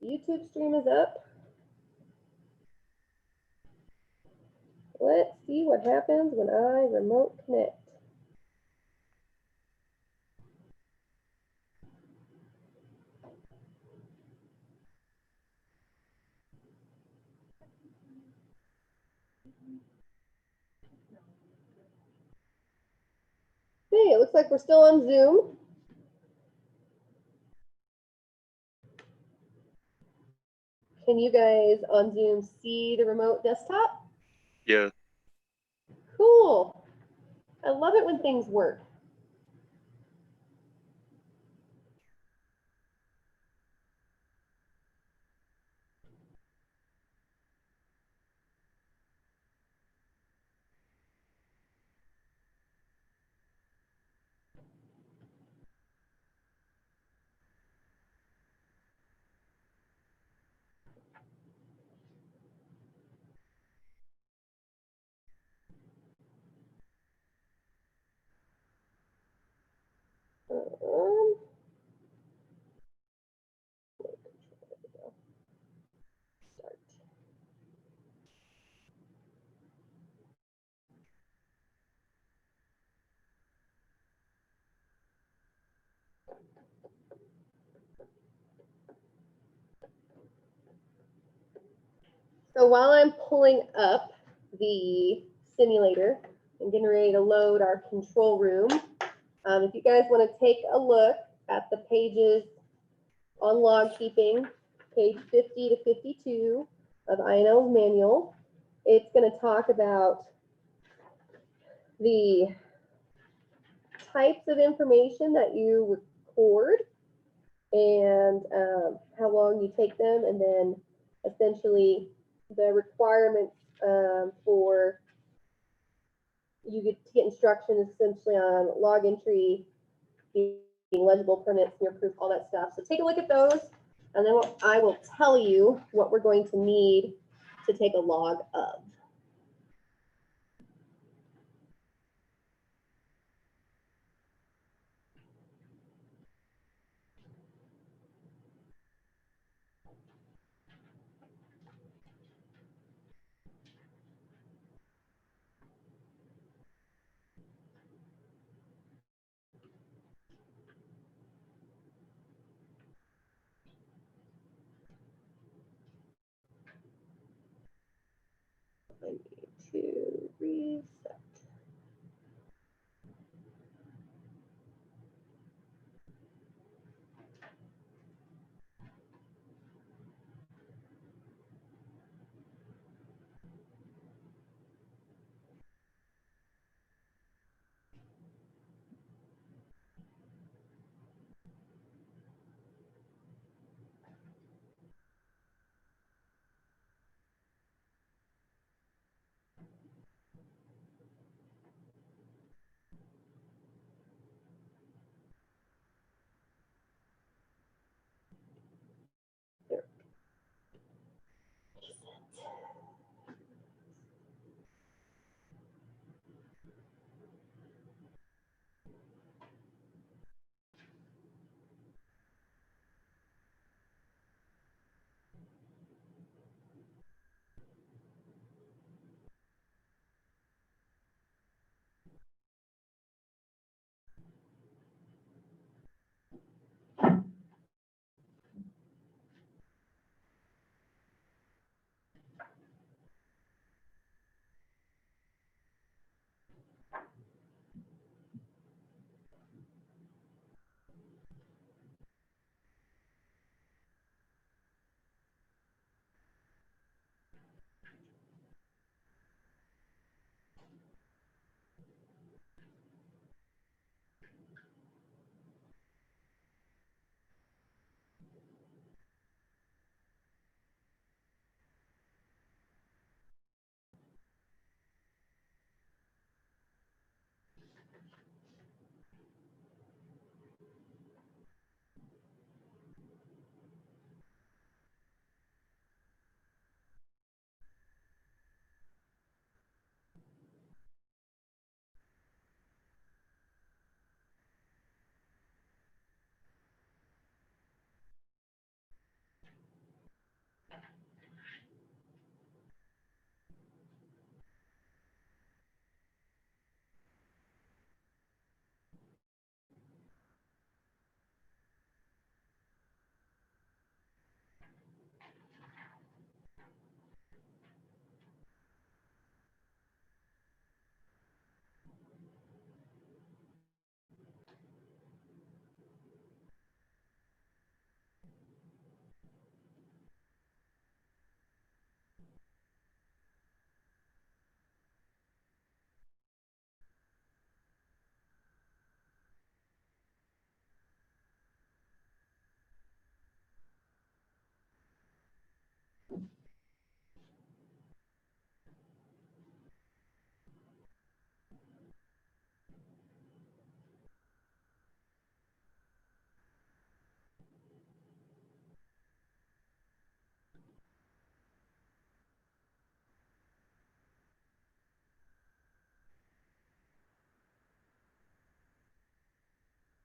YouTube stream is up. Let's see what happens when I remote connect. Hey, it looks like we're still on Zoom. Can you guys on Zoom see the remote desktop? Yeah. Cool. I love it when things work. Start. So while I'm pulling up the simulator and getting ready to load our control room, if you guys want to take a look at the pages on log keeping, page 50 to 52 of INL's manual, it's going to talk about the types of information that you record and how long you take them, and then essentially the requirements for you to get instructions essentially on log entry, being legible, permits, smear proof, all that stuff. So take a look at those, and then I will tell you what we're going to need to take a log of. I need to reset.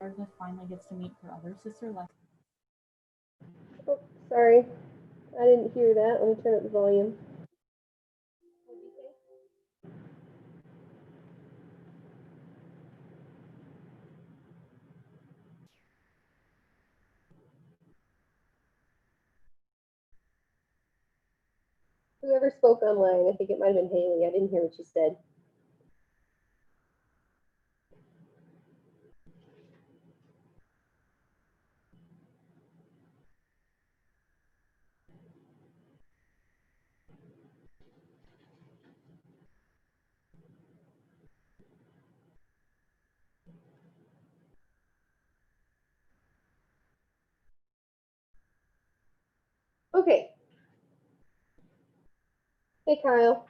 Darkness finally gets to meet her other sister, Lexi. Oh, sorry. I didn't hear that. Let me turn up the volume. Whoever spoke online, I think it might have been Haley. I didn't hear what she said. Okay. Hey, Kyle.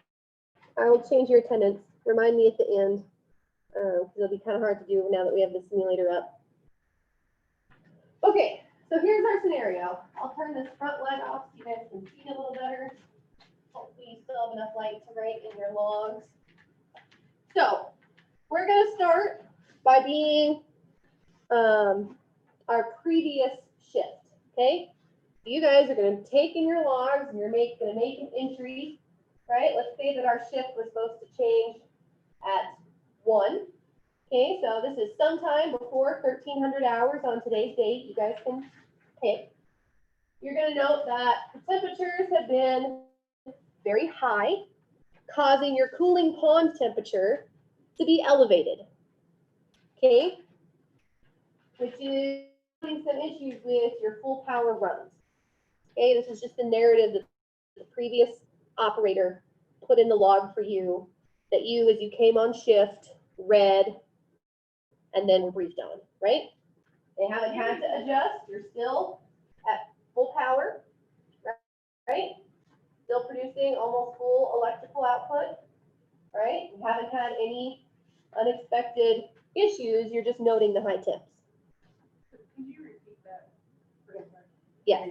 I will change your attendance. Remind me at the end, because it'll be kind of hard to do now that we have the simulator up. Okay, so here's our scenario. I'll turn this front light off so you guys can see a little better. Hopefully you still have enough light to write in your logs. So we're going to start by being our previous shift, okay? You guys are going to take in your logs and you're going to make an entry, right? Let's say that our shift was supposed to change at 1. Okay, so this is sometime before 1300 hours on today's date. You guys can pick. You're going to note that the temperatures have been very high, causing your cooling pond temperature to be elevated. Okay, which is having some issues with your full power runs. Okay, this is just the narrative that the previous operator put in the log for you, that you, as you came on shift, read, and then were briefed on, right? They haven't had to adjust. You're still at full power, right? Still producing almost full electrical output, right? You haven't had any unexpected issues. You're just noting the high temps. Can you repeat that? Yes.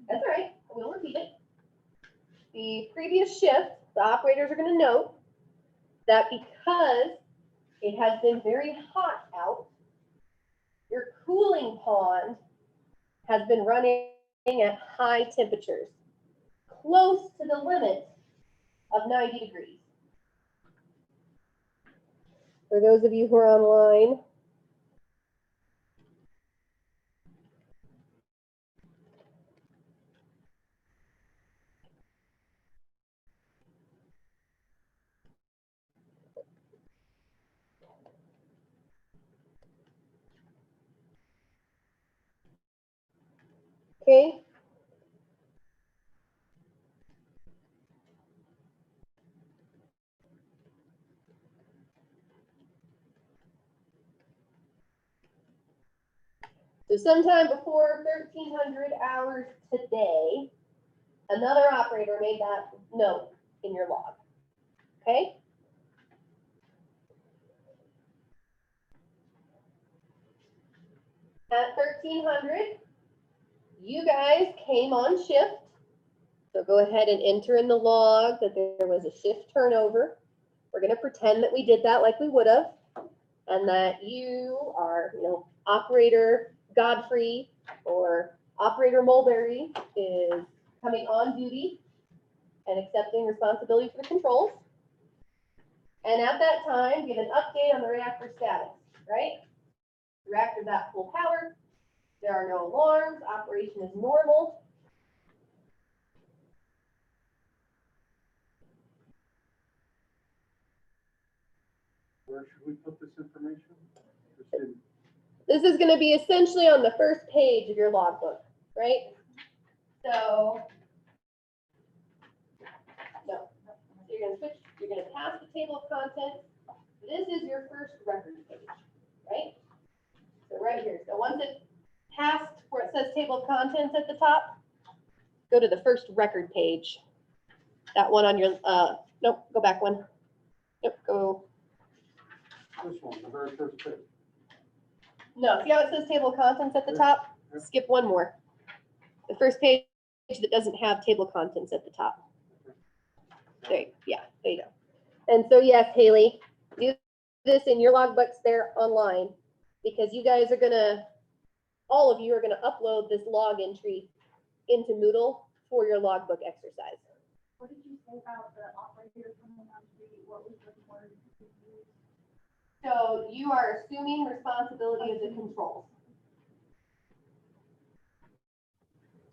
That's all right. We'll repeat it. The previous shift, the operators are going to note that because it has been very hot out, your cooling pond has been running at high temperatures, close to the limit of 90 degrees. For those of you who are online, okay? So sometime before 1300 hours today, another operator made that note in your log, okay? At 1300, you guys came on shift. So go ahead and enter in the log that there was a shift turnover. We're going to pretend that we did that like we would have, and that you are, operator Godfrey or operator Mulberry is coming on duty and accepting responsibility for the controls. And at that time, give an update on the reactor status, right? The reactor's at full power. There are no alarms. Operation is normal. Where should we put this information? This is going to be essentially on the first page of your logbook, right? So, no. So you're going to switch, you're going to pass the table of contents. This is your first record page, right? So right here. So once it passed where it says table of contents at the top, go to the first record page. That one on your, nope, go back one. Nope, go. This one, the very first page. No, see how it says table of contents at the top? Skip one more. The first page that doesn't have table of contents at the top. There you go. And so yes, Haley, do this in your logbooks there online. because you guys are gonna, all of you are gonna upload this log entry into Moodle for your logbook exercise. What did you say about the operator coming on duty? What was the word you used? So you are assuming responsibility of the controls.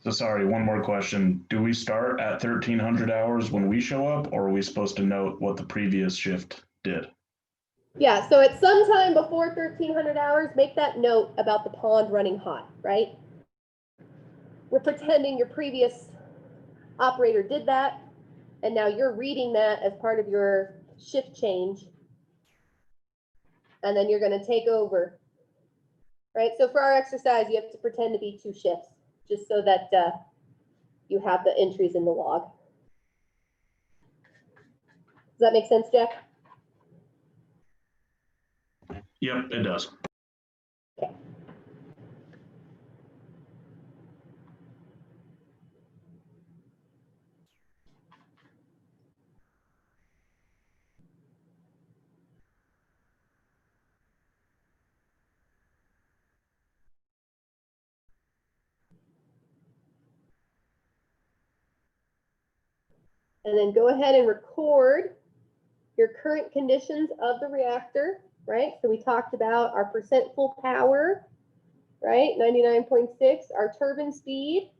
So sorry, one more question. Do we start at 1300 hours when we show up, or are we supposed to note what the previous shift did? Yeah, so at some time before 1300 hours, make that note about the pond running hot, right? We're pretending your previous operator did that, and now you're reading that as part of your shift change. And then you're gonna take over, right? So for our exercise, you have to pretend to be 2 shifts, just so that you have the entries in the log. Does that make sense, Jack? Yep, it does. Okay. And then go ahead and record your current conditions of the reactor, right? So we talked about our percent full power, right? 99.6, our turbine speed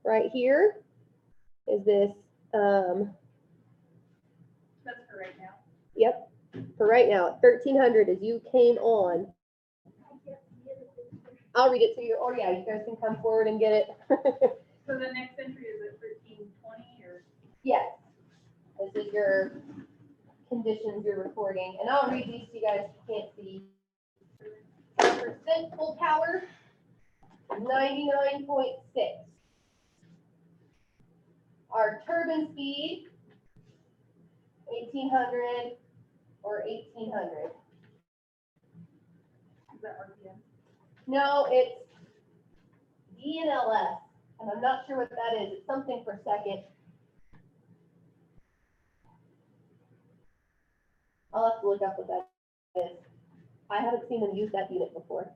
right here is this, That's for right now. yep, for right now, at 1300 as you came on. I'll read it to you, or yeah, you guys can come forward and get it. So the next entry is at 1320 or? Yes, this is your conditions you're recording, and I'll read these so you guys can't see. Our percent full power, 99.6. Our turbine speed, 1800 or 1800. Is that RPM? No, it's DNLS, and I'm not sure what that is. It's something per second. I'll have to look up what that is. I haven't seen them use that unit before.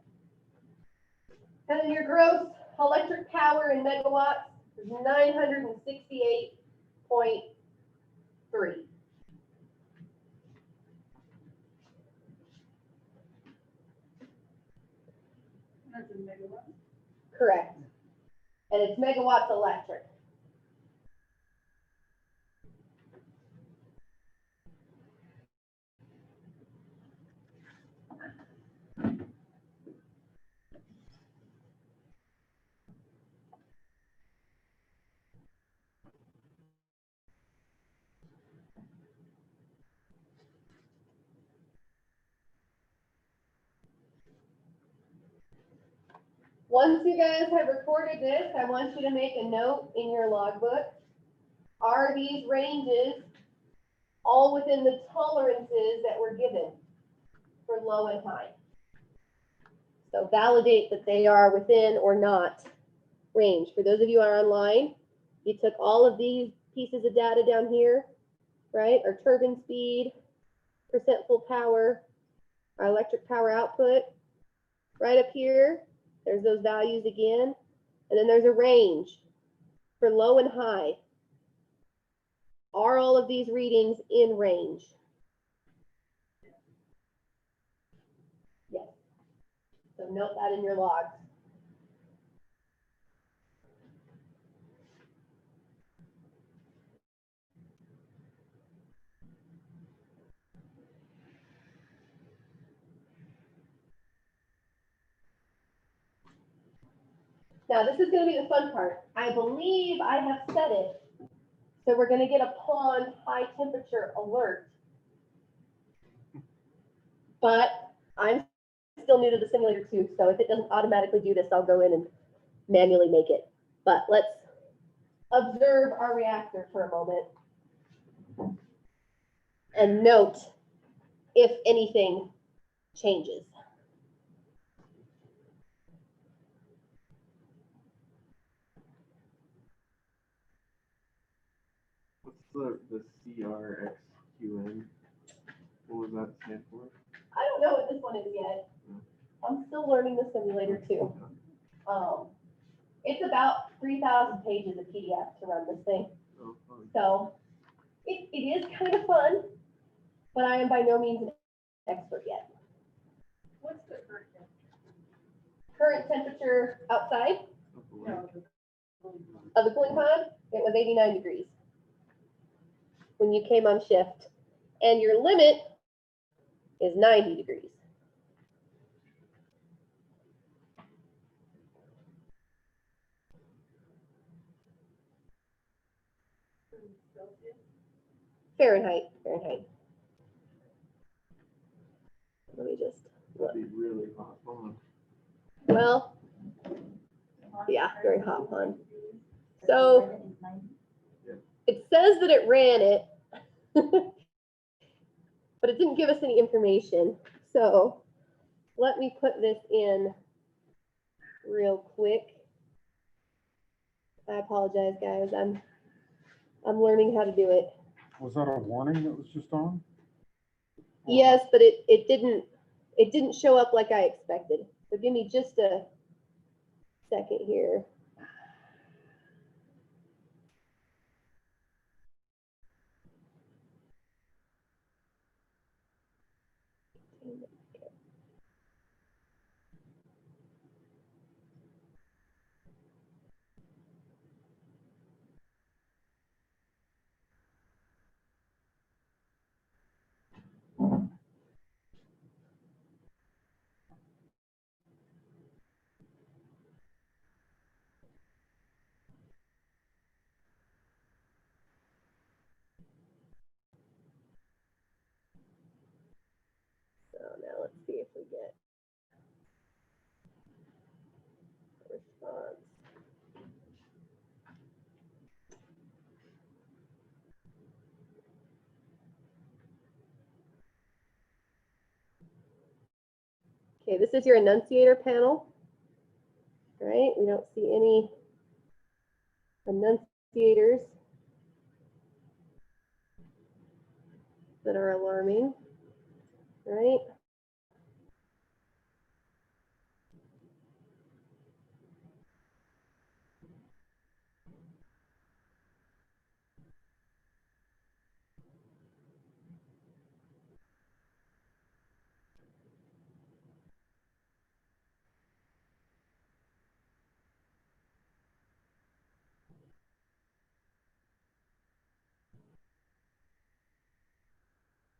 And then your gross electric power in megawatts is 968.3. That's in megawatts. Correct. And it's megawatts electric. Once you guys have recorded this, I want you to make a note in your logbook. Are these ranges all within the tolerances that were given for low and high? So validate that they are within or not range. For those of you who are online, you took all of these pieces of data down here, right? Our turbine speed, percent full power, our electric power output. Right up here, there's those values again. And then there's a range for low and high. Are all of these readings in range? Yes. So note that in your logs. Now this is going to be the fun part. I believe I have set it so we're going to get a pond high temperature alert. But I'm still new to the simulator too, so if it doesn't automatically do this, I'll go in and manually make it. But let's observe our reactor for a moment and note if anything changes. What's the CRXQN? What was that stand for? I don't know what this one is yet. I'm still learning the simulator too. It's about 3,000 pages of PDF to run this thing. Oh, oh, So it is kind of fun, but I am by no means an expert yet. What's the current? Current temperature outside oh, of the cooling pod, it was 89 degrees when you came on shift. And your limit is 90 degrees. Fahrenheit. Let me just look. That'd be really hot fun. Well, yeah, very hot pond. So it says that it ran it, but it didn't give us any information. So let me put this in real quick. I apologize, guys. I'm learning how to do it. Was that a warning that was just on? Yes, but it didn't show up like I expected. So give me just a second here. So now let's see if we get a response. Okay, this is your enunciator panel, right? We don't see any enunciators that are alarming, right?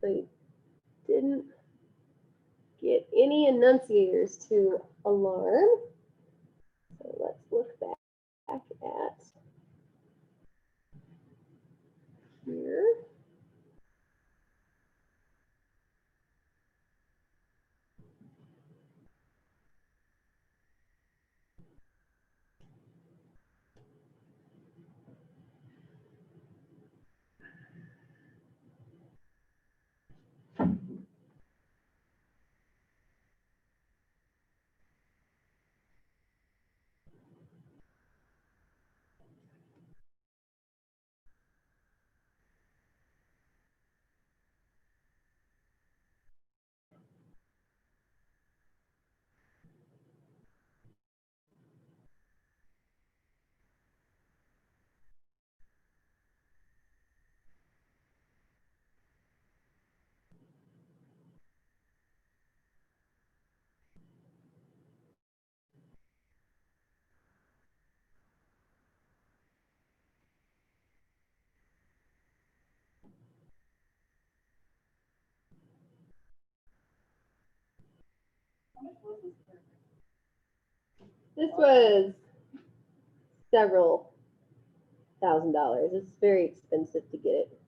They didn't get any enunciators to alarm. So let's look back at here. This was several $1,000s. It's very expensive to get it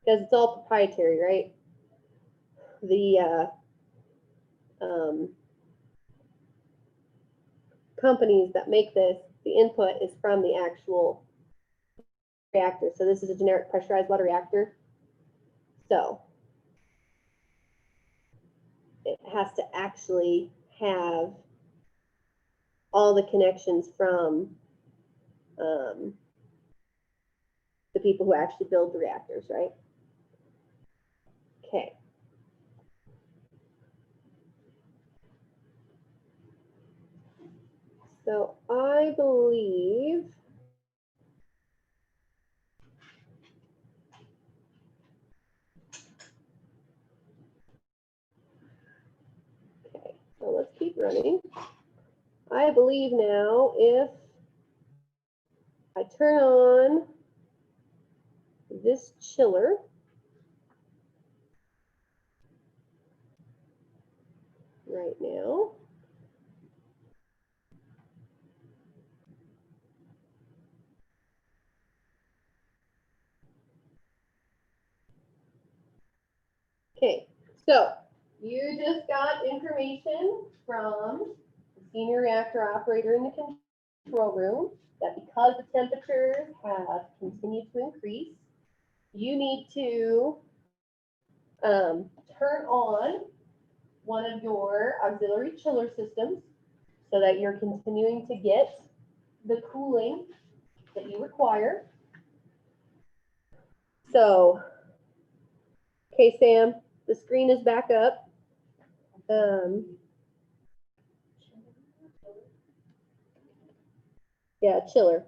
because it's all proprietary, right? The companies that make this, the input is from the actual reactor. So this is a generic pressurized water reactor. So it has to actually have all the connections from the people who actually build the reactors, right? Okay. So I believe okay, so let's keep running. I believe now if I turn on this chiller, right now, okay, so you just got information from the senior reactor operator in the control room that because the temperatures have continued to increase, you need to turn on one of your auxiliary chiller systems so that you're continuing to get the cooling that you require. So, okay, Sam, the screen is back up. Yeah, chiller.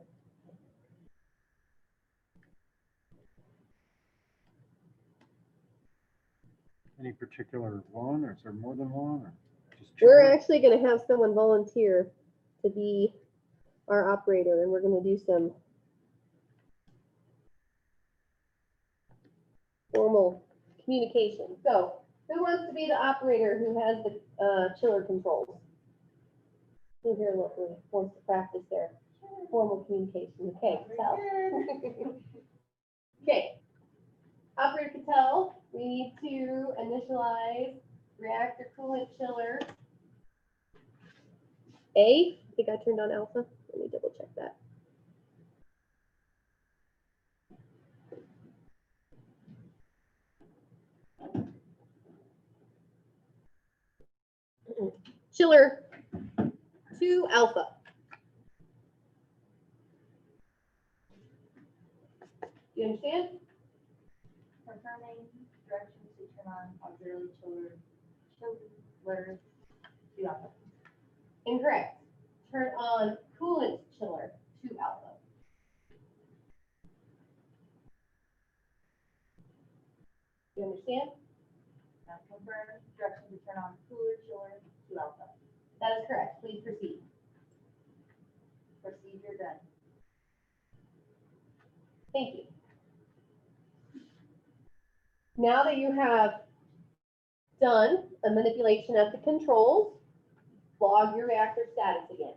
Any particular one, or is there more than one, or just We're chiller? actually going to have someone volunteer to be our operator, and we're going to do some formal communication. So, who wants to be the operator who has the chiller controls? Who here locally wants to practice their formal communication? Okay, tell. Okay, Operator Patel, we need to initialize reactor coolant chiller A. I think I turned on alpha. Let me double check that. Chiller 2 alpha. You understand? Confirming directions to turn on auxiliary chiller to alpha. Incorrect. Turn on coolant chiller 2 alpha. You understand? Now confirm directions to turn on cooler chiller to alpha. That is correct. Please proceed. Procedure done. Thank you. Now that you have done a manipulation of the controls, log your reactor status again.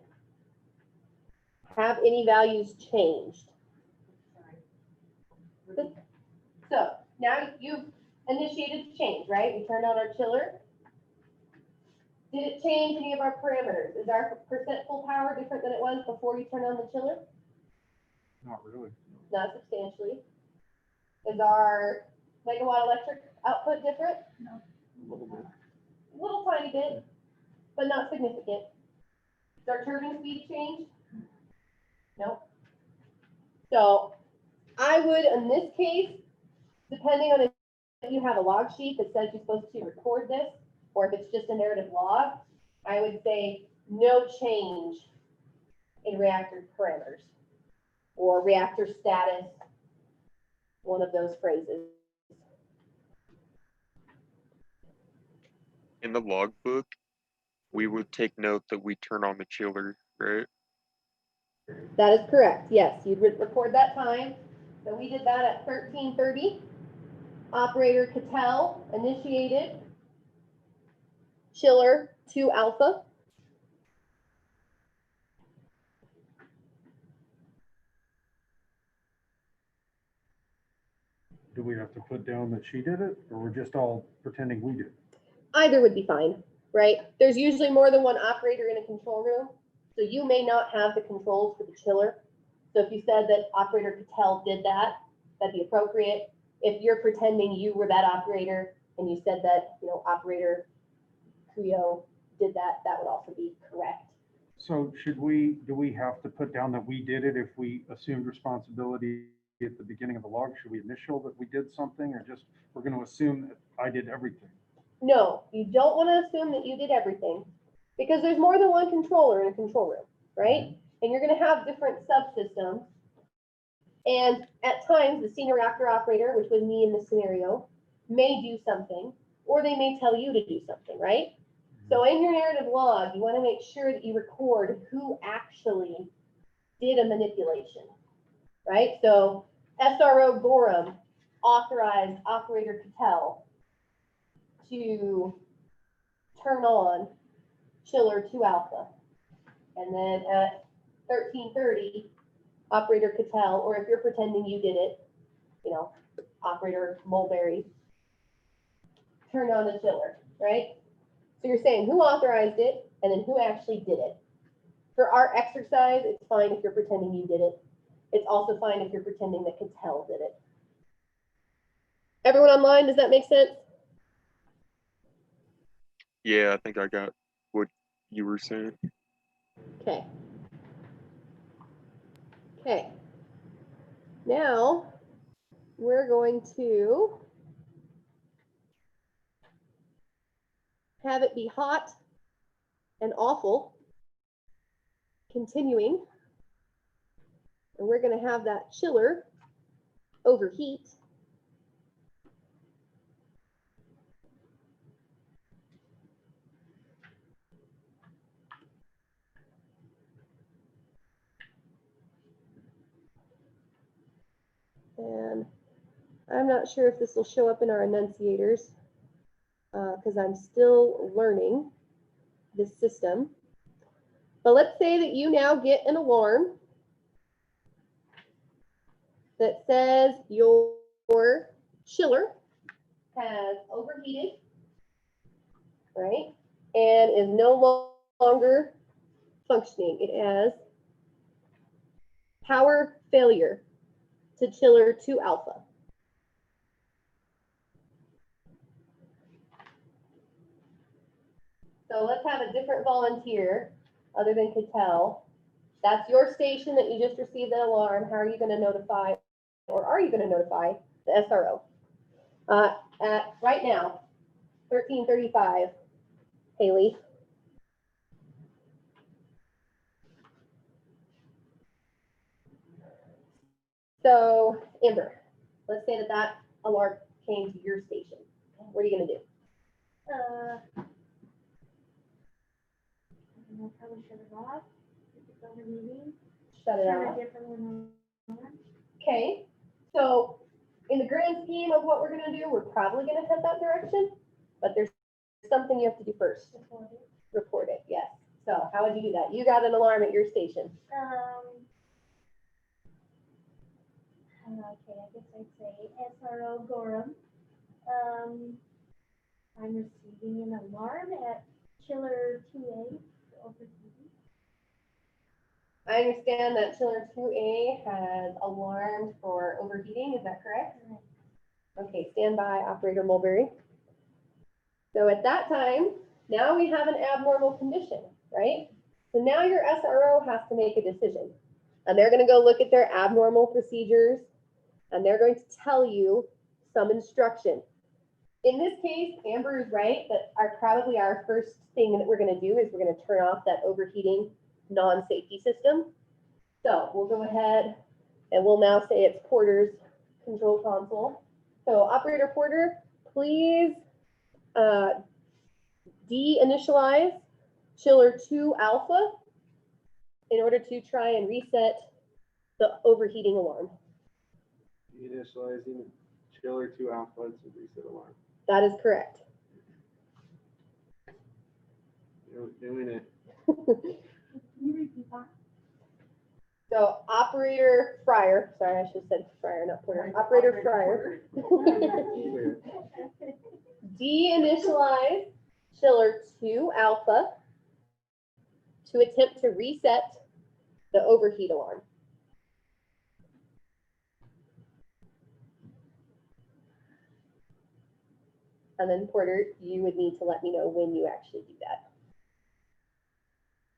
Have any values changed? Sorry. So now you've initiated the change, right? We turned on our chiller. Did it change any of our parameters? Is our percent full power different than it was before you turned on the chiller? Not really. Not substantially. Is our megawatt electric output different? A little bit. Little tiny bit, but not significant. Does our turbine speed change? Nope. So I would, in this case, depending on if you have a log sheet that says you're supposed to record this, or if it's just a narrative log, I would say no change in reactor parameters or reactor status, one of those phrases. In the logbook, we would take note that we turn on the chiller, right? That is correct. Yes, you'd record that time. So we did that at 13:30. Operator Cattell initiated chiller 2 alpha. Do we have to put down that she did it, or we're just all pretending we did? Either would be fine, right? There's usually more than one operator in a control room, so you may not have the controls for the chiller. So if you said that operator Patel did that, that'd be appropriate. If you're pretending you were that operator and you said that, operator Kuyo did that, that would also be correct. So do we have to put down that we did it if we assumed responsibility at the beginning of the log? Should we initial that we did something, or just, we're gonna assume that I did everything? No, you don't want to assume that you did everything because there's more than one controller in a control room. right? And you're gonna have different subsystems. And at times, the senior reactor operator, which was me in this scenario, may do something, or they may tell you to do something, right? So in your narrative log, you want to make sure that you record who actually did a manipulation, right? So SRO Gorham authorized operator Cattell to turn on chiller 2 alpha. And then at 13:30, operator Cattell, or if you're pretending you did it, you know, operator Mulberry, turned on the chiller, right? So you're saying who authorized it and then who actually did it. For our exercise, it's fine if you're pretending you did it. It's also fine if you're pretending that Cattell did it. Everyone online, does that make sense? Yeah, I think I got what you were saying. Okay. Okay. Now we're going to have it be hot and awful, continuing. And we're going to have that chiller overheat. And I'm not sure if this will show up in our enunciators because I'm still learning this system. But let's say that you now get an alarm that says your chiller has overheated, right? And is no longer functioning. It has power failure to chiller 2 alpha. So let's have a different volunteer other than Cattell. That's your station that you just received the alarm. How are you going to notify, or are you going to notify the SRO? At right now, 13:35, Haley. So Amber, let's say that that alarm came to your station. What are you going to do? I probably shut it off. If it's overheating, Shut it turn off. a different one on. Okay. So in the grand scheme of what we're going to do, we're probably going to head that direction, but there's something you have to do first. Report it, yes. So how would you do that? You got an alarm at your station. Okay, I guess I'd say SRO Gorham. I'm receiving an alarm at chiller 2A overheating. I understand that chiller 2A has alarmed for overheating. Is that correct? Okay, stand by, operator Mulberry. So at that time, now we have an abnormal condition, right? So now your SRO has to make a decision. And they're going to go look at their abnormal procedures, and they're going to tell you some instruction. In this case, Amber is right that probably our first thing that we're going to do is we're going to turn off that overheating non-safety system. So we'll go ahead and we'll now say it's Porter's control console. So operator Porter, please de-initialize chiller 2 alpha in order to try and reset the overheating alarm. Initializing chiller 2 alpha to reset alarm. That is correct. Doing it. Can you repeat that? So operator Fryer, sorry, I should have said Fryer, not Porter. Operator Fryer. Clear. De-initialize chiller 2 alpha to attempt to reset the overheat alarm. And then Porter, you would need to let me know when you actually do that.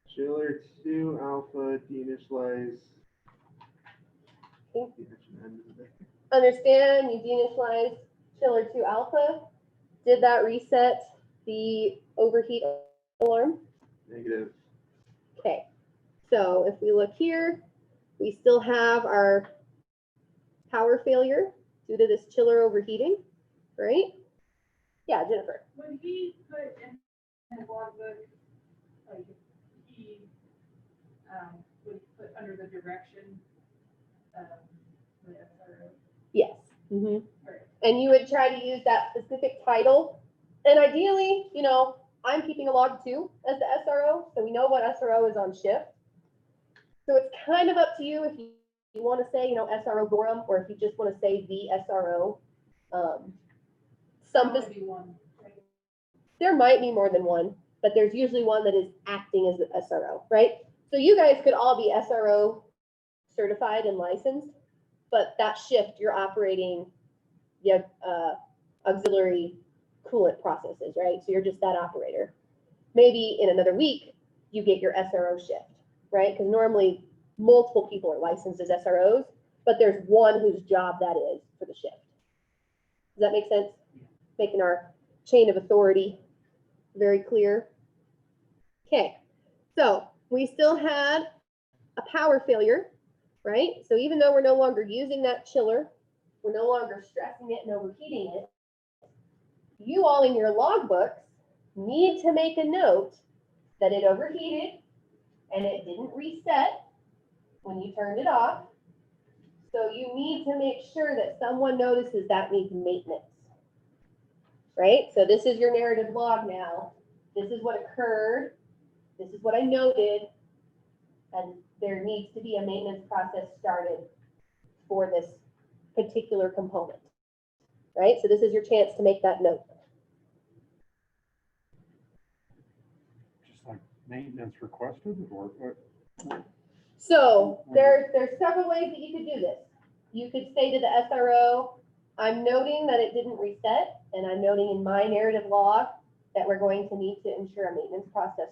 Chiller 2 alpha deinitialize. Okay. Understand, you deinitialize chiller 2 alpha. Did that reset the overheat alarm? Negative. Okay. So if we look here, we still have our power failure due to this chiller overheating, right? Yeah, Jennifer. When he put in his logbook, like, he, would put under the direction of the SRO. Yes. Mhm. Right. And you would try to use that specific title. And ideally, you know, I'm keeping a log too as the SRO, so we know what SRO is on shift. So it's kind of up to you if you want to say, you know, SRO Gorham, or if you just want to say the SRO. Some, That would be one. there might be more than one, but there's usually one that is acting as the SRO, right? So you guys could all be SRO certified and licensed, but that shift you're operating the auxiliary coolant processes, right? So you're just that operator. Maybe in another week you get your SRO shift, right? Because normally multiple people are licensed as SROs, but there's one whose job that is for the shift. Does that make sense? Making our chain of authority very clear. Okay, so we still had a power failure, right? So even though we're no longer using that chiller, we're no longer stressing it and overheating it, you all in your logbooks need to make a note that it overheated and it didn't reset when you turned it off. So you need to make sure that someone notices that needs maintenance, right? So this is your narrative log now. This is what occurred. This is what I noted. And there needs to be a maintenance process started for this particular component, right? So this is your chance to make that note. Just like maintenance requested or what? So there's several ways that you could do this. You could say to the SRO, I'm noting that it didn't reset, and I'm noting in my narrative log that we're going to need to ensure a maintenance process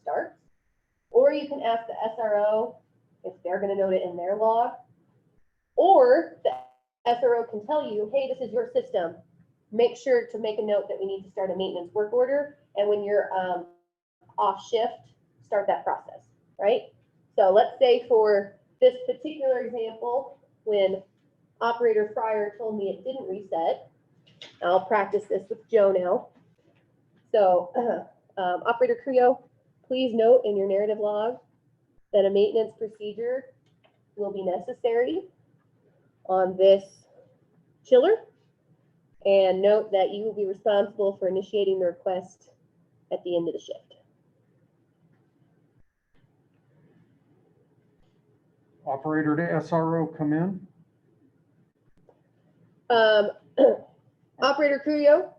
starts. Or you can ask the SRO if they're going to note it in their log. Or the SRO can tell you, hey, this is your system. Make sure to make a note that we need to start a maintenance work order. And when you're off shift, start that process, right? So let's say for this particular example, when Operator Fryer told me it didn't reset, I'll practice this with Joe now. So Operator Creo, please note in your narrative log that a maintenance procedure will be necessary on this chiller, and note that you will be responsible for initiating the request at the end of the shift. Operator to SRO come in? Operator Cuyo,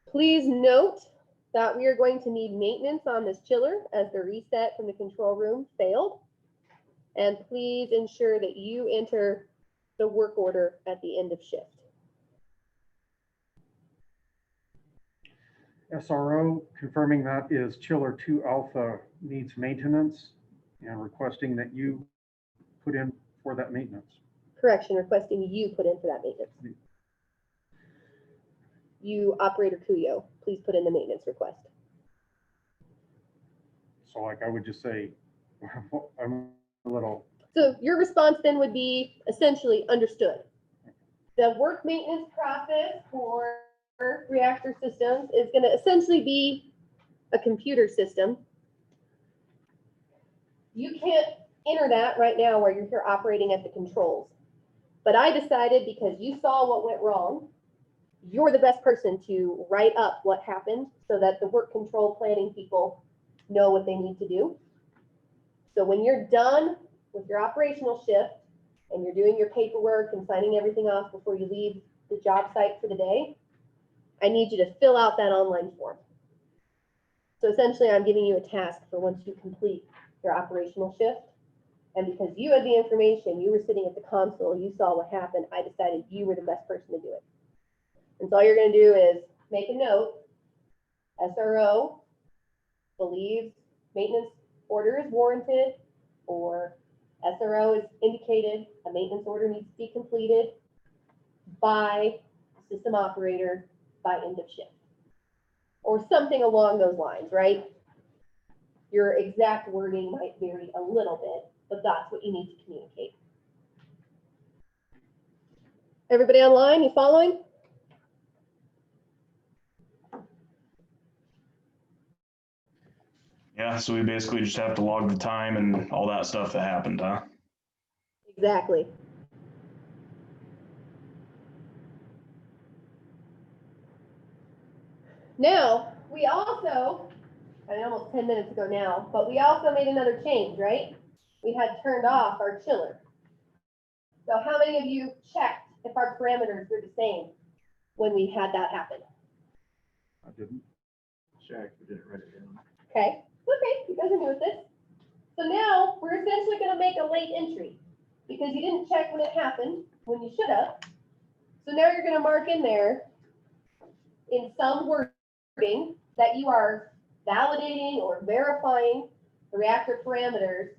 please note that we are going to need maintenance on this chiller as the reset from the control room failed. And please ensure that you enter the work order at the end of shift. SRO confirming that is chiller 2 alpha needs maintenance and requesting that you put in for that maintenance. Correction, requesting you put in for that maintenance. You, Operator Cuyo, please put in the maintenance request. So like I would just say, I'm a little, So your response then would be essentially understood. The work maintenance process for reactor systems is going to essentially be a computer system. You can't enter that right now where you're here operating at the controls. But I decided because you saw what went wrong, you're the best person to write up what happened so that the work control planning people know what they need to do. So when you're done with your operational shift and you're doing your paperwork and signing everything off before you leave the job site for the day, I need you to fill out that online form. So essentially I'm giving you a task for once you complete your operational shift. And because you had the information, you were sitting at the console, you saw what happened, I decided you were the best person to do it. And so all you're going to do is make a note, SRO believes maintenance order is warranted, or SRO is indicated a maintenance order needs to be completed by system operator by end of shift, or something along those lines, right? Your exact wording might vary a little bit, but that's what you need to communicate. Everybody online, you following? Yeah, so we basically just have to log the time and all that stuff that happened, huh? Exactly. Now, we also, I mean, almost 10 minutes ago now, but we also made another change, right? We had turned off our chiller. So how many of you checked if our parameters were the same when we had that happen? I didn't. Check, we didn't write it down. Okay, you guys are new with this. So now we're essentially going to make a late entry because you didn't check when it happened, when you should have. So now you're going to mark in there in some wording that you are validating or verifying the reactor parameters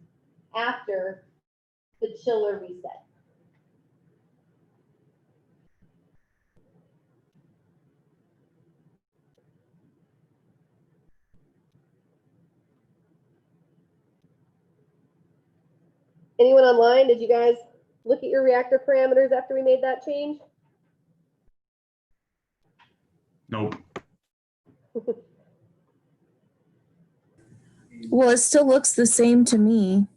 after the chiller reset. Anyone online, did you guys look at your reactor parameters after we made that change? Nope. Well, it still looks the same to me.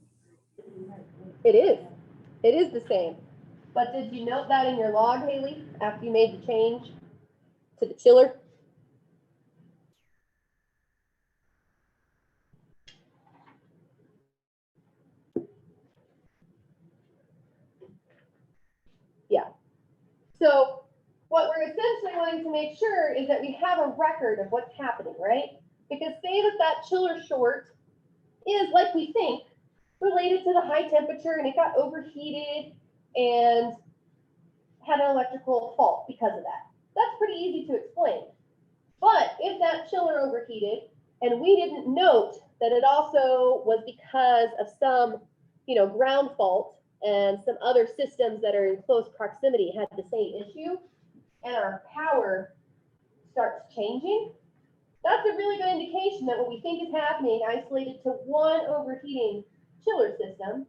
It is. It is the same. But did you note that in your log, Haley, after you made the change to the chiller? Yeah. So what we're essentially wanting to make sure is that we have a record of what's happening, right? Because say that that chiller short is, like we think, related to the high temperature and it got overheated and had an electrical fault because of that. That's pretty easy to explain. But if that chiller overheated and we didn't note that it also was because of some, ground fault and some other systems that are in close proximity had the same issue, and our power starts changing, that's a really good indication that what we think is happening isolated to one overheating chiller system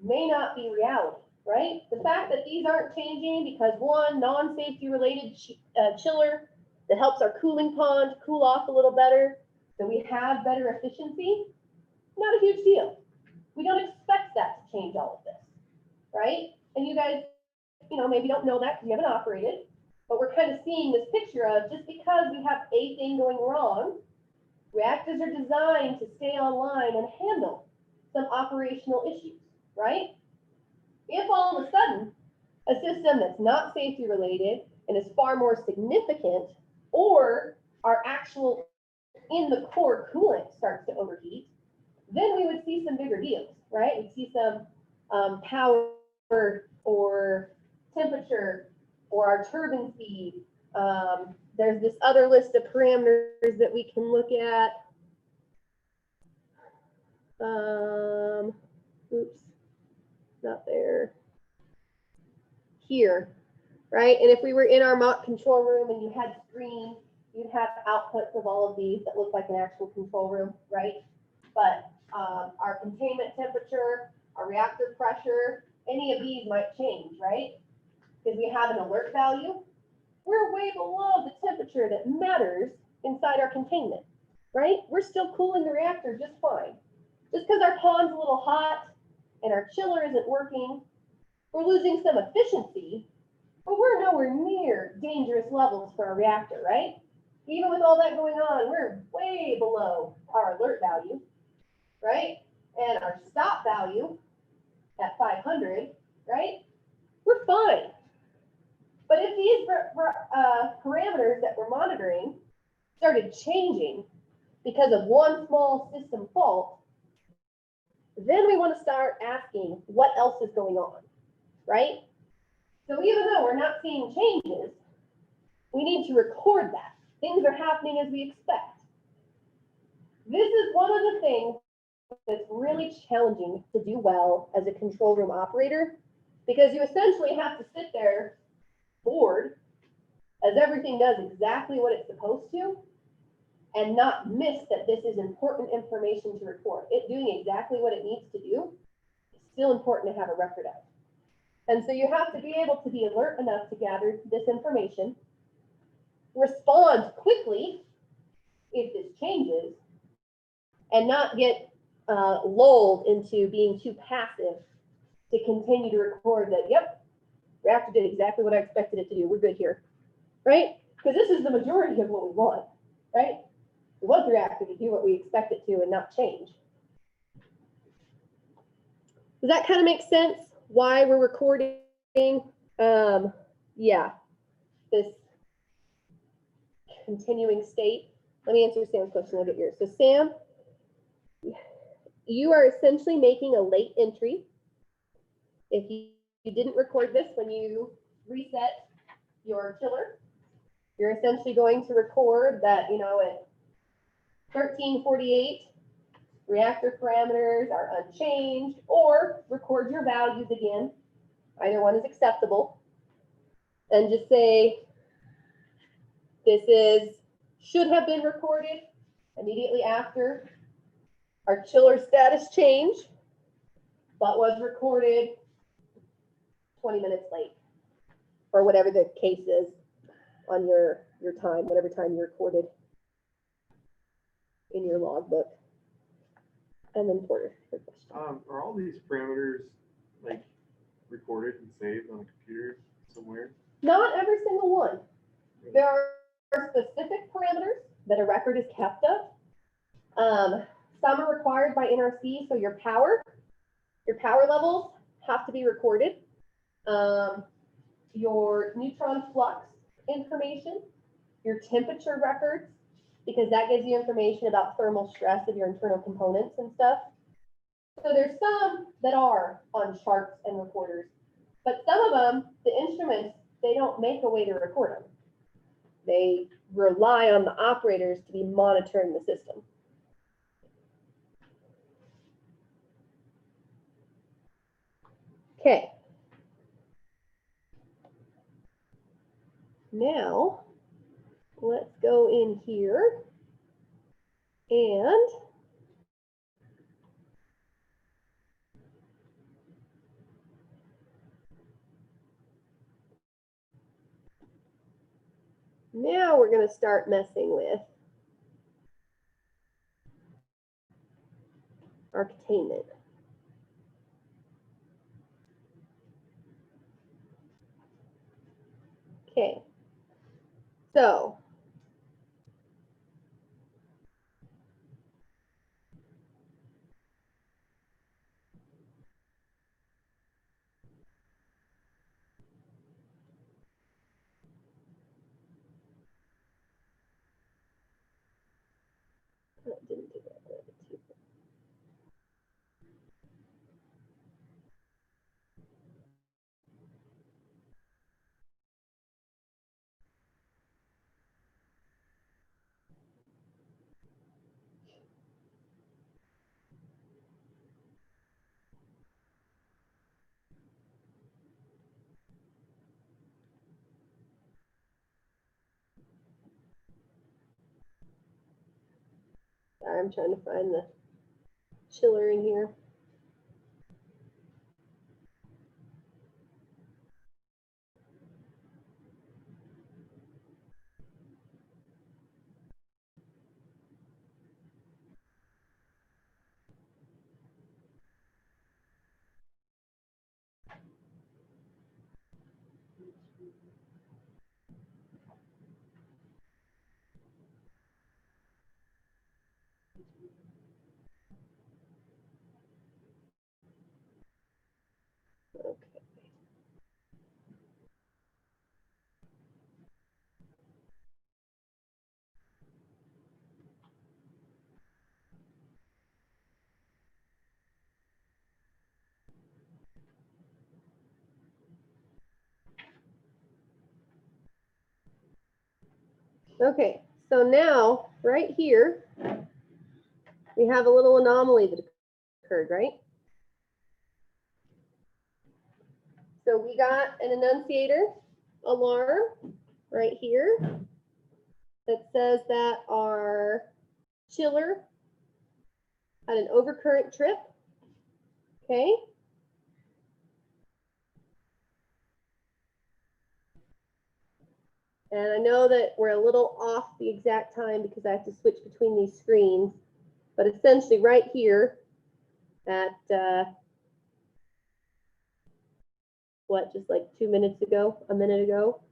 may not be reality, right? The fact that these aren't changing because one non-safety related chiller that helps our cooling pond cool off a little better, that we have better efficiency, not a huge deal. We don't expect that to change all of this, right? And you guys, maybe don't know that because you haven't operated, but we're kind of seeing this picture of just because we have a thing going wrong, reactors are designed to stay online and handle some operational issues, right? If all of a sudden a system that's not safety related and is far more significant, or our actual in the core coolant starts to overheat, then we would see some bigger deals, right? We'd see some power or temperature or our turbine speed. There's this other list of parameters that we can look at. Oops, not there. Here, right? And if we were in our mock control room and you had screens, you'd have outputs of all of these that look like an actual control room, right? But our containment temperature, our reactor pressure, any of these might change, right? Because we have an alert value. We're way below the temperature that matters inside our containment, right? We're still cooling the reactor just fine. Just because our pond's a little hot and our chiller isn't working, we're losing some efficiency, but we're nowhere near dangerous levels for our reactor, right? Even with all that going on, we're way below our alert value, right? And our stop value at 500, right? We're fine. But if these parameters that we're monitoring started changing because of one small system fault, then we want to start asking what else is going on, right? So even though we're not seeing changes, we need to record that. Things are happening as we expect. This is one of the things that's really challenging to do well as a control room operator, because you essentially have to sit there bored as everything does exactly what it's supposed to, and not miss that this is important information to record. It doing exactly what it needs to do is still important to have a record of. And so you have to be able to be alert enough to gather this information, respond quickly if this changes, and not get lulled into being too passive to continue to record that, yep, reactor did exactly what I expected it to do. We're good here, right? Because this is the majority of what we want, right? We want the reactor to do what we expect it to and not change. Does that kind of make sense? Why we're recording? Yeah, this continuing state. Let me answer Sam's question a little bit here. So Sam, you are essentially making a late entry. If you didn't record this when you reset your chiller, you're essentially going to record that, you know, at 1348, reactor parameters are unchanged, or record your values again. Either one is acceptable. And just say, should have been recorded immediately after our chiller status change, but was recorded 20 minutes late, or whatever the case is on your time, whatever time you recorded in your logbook. And then Porter, your question. Are all these parameters like recorded and saved on a computer somewhere? Not every single one. There are specific parameters that a record is kept of. Some are required by NRC, so your power levels have to be recorded. Your neutron flux information, your temperature records, because that gives you information about thermal stress of your internal components and stuff. So there's some that are on charts and recorders, but some of them, the instruments, they don't make a way to record them. They rely on the operators to be monitoring the system. Okay. Now, let's go in here and now we're going to start messing with our containment. Okay, so that didn't do that good. Sorry, I'm trying to find the chiller in here. Okay. Okay, so now right here, we have a little anomaly that occurred, right? So we got an annunciator alarm right here. that says that our chiller had an overcurrent trip. Okay. And I know that we're a little off the exact time because I have to switch between these screens, but essentially right here at, what, just like 2 minutes ago, a minute ago,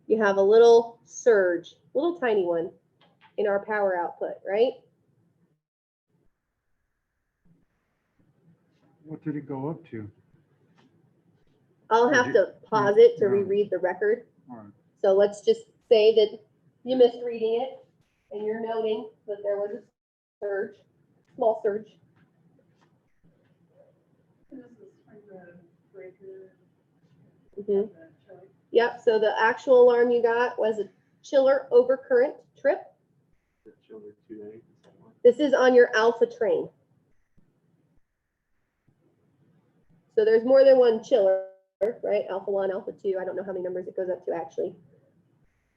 you have a little surge, little tiny one in our power output, right? What did it go up to? I'll Did have you- to pause it to yeah. reread the record. All right. So let's just say that you missed reading it and you're noting that there was a surge, small surge. This is from the breaker. Mhm. The chiller. Yep, so the actual alarm you got was a chiller overcurrent trip. The chiller 2A. This is on your alpha train. So there's more than one chiller, right? Alpha 1, alpha 2. I don't know how many numbers it goes up to actually.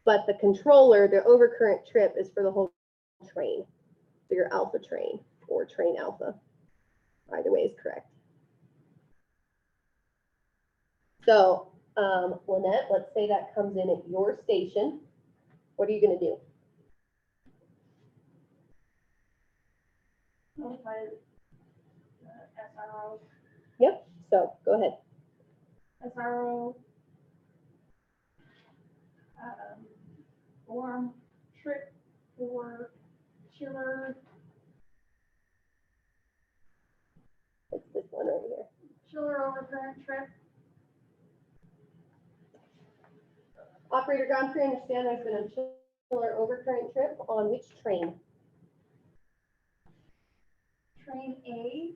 But the controller, the overcurrent trip, is for the whole train. So your alpha train or train alpha. Either way is correct. So, Lynette, let's say that comes in at your station. What are you going to do? Notify SRO. Yep, so go ahead. SRO. Alarm trip for chiller, It's this one right here. chiller overcurrent trip. Operator Godfrey, I understand there's been a chiller overcurrent trip on which train? Train A,